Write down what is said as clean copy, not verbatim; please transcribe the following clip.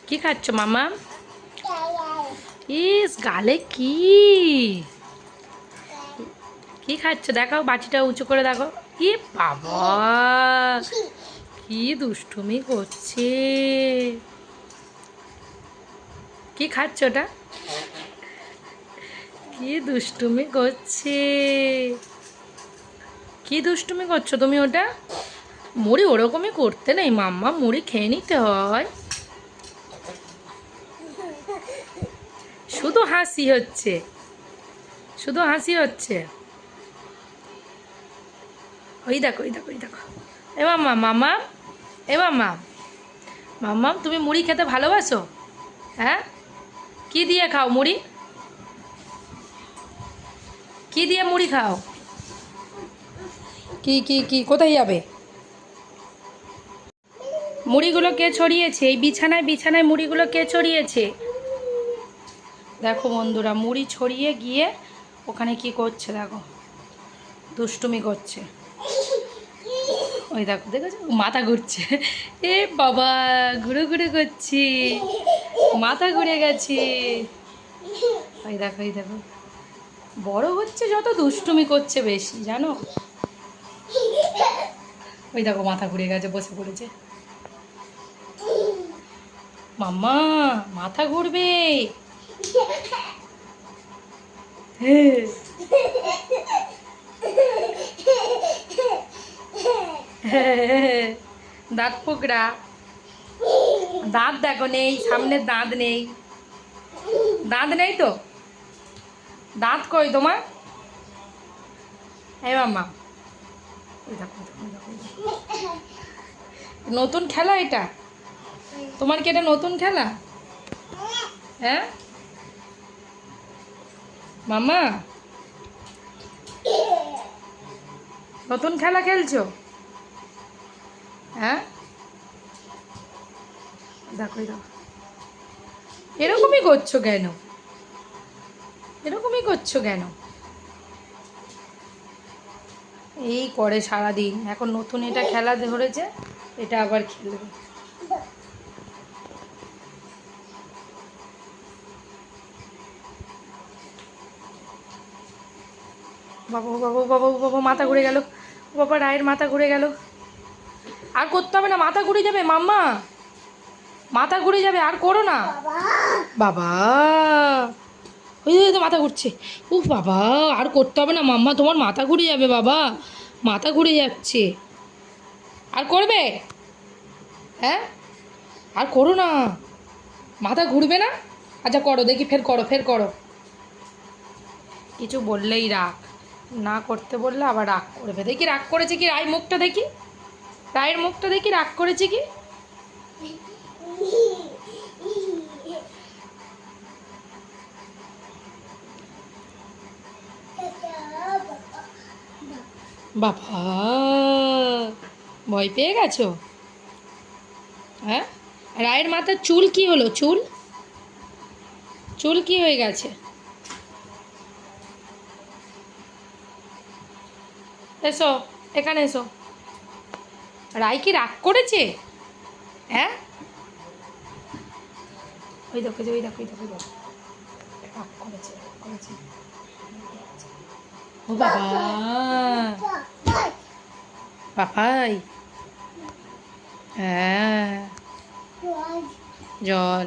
কি খাচ্ছ মামা? ইস গালে কি কি খাচ্ছ? দেখাও, বাটিটা উঁচু করে দেখো। কি বাবা, কি দুষ্টুমি করছে! কি খাচ্ছ ওটা? কি দুষ্টুমি করছে! কি দুষ্টুমি করছো তুমি ওটা? মুড়ি ওরকমই করতে নেই মাম্মা, মুড়ি খেয়ে নিতে হয়। শুধু হাসি হচ্ছে, শুধু হাসি হচ্ছে। ওই দেখো, ওই দেখো, ওই দেখো। এ মাম্মা, মাম্মা, এ মাম্মা, মাম্মা, তুমি মুড়ি খেতে ভালোবাসো? হ্যাঁ, কি দিয়ে খাও মুড়ি? কি দিয়ে মুড়ি খাও? কি কি কি কোথায় যাবে? মুড়িগুলো কে ছড়িয়েছে? এই বিছানায় বিছানায় মুড়িগুলো কে ছড়িয়েছে? দেখো বন্ধুরা, মুড়ি ছড়িয়ে গিয়ে ওখানে কি করছে দেখো, দুষ্টুমি করছে। ওই দেখো, দেখেছো মাথা ঘুরছে। এ বাবা, ঘুরে ঘুরে করছি, মাথা ঘুরে গেছে। ওই দেখো, ওই দেখো, বড় হচ্ছে যত দুষ্টুমি করছে বেশি, জানো? ওই দেখো মাথা ঘুরে গেছে, বসে পড়েছে। মাম্মা, মাথা ঘুরবে। দাঁত পোকড়া, দাঁত দেখো নেই, সামনের দাঁত নেই। দাঁত নেই তো, দাঁত কই তোমার? এই মাম্মা, নতুন খেলা এটা? তোমার কি এটা নতুন খেলা? হ্যাঁ মাম্মা, নতুন খেলা খেলছো? হ্যাঁ, দেখো দেখো, এরকমই করছো কেন? এরকমই করছো কেন? এই করে সারাদিন। এখন নতুন এটা খেলা ধরেছে, এটা আবার খেলবে। বাবু বাবু বাবু বাবু, মাথা ঘুরে গেল। বাবা, রায়ের মাথা ঘুরে গেল। আর করতে হবে না, মাথা ঘুরে যাবে মাম্মা, মাথা ঘুরে যাবে, আর করো না। বাবা, ওই তো মাথা ঘুরছে। উফ বাবা, আর করতে হবে না মাম্মা, তোমার মাথা ঘুরে যাবে বাবা, মাথা ঘুরে যাচ্ছে। আর করবে? হ্যাঁ, আর করো না, মাথা ঘুরবে না। আচ্ছা করো দেখি, ফের করো, ফের করো। কিছু বললেই রাগ, না করতে বললে আবার রাগ করবে। দেখি রাগ করেছে কি, রায় মুখটা দেখি, রায়ের মুখটা দেখি, রাগ করেছে কি। বাবা, ভয় পেয়ে গেছো? হ্যাঁ, রায়ের মাথার চুল কি হলো? চুল, চুল কি হয়ে গেছে? এসো, এখানে এসো। রায় কি রাগ করেছে? হ্যাঁ, ওই দেখো, ওই দেখো, ওই দেখো, ওই দেখো, রাগ করেছে, রাগ করেছে। ও বাবা, পাপাই, হ্যাঁ, জল।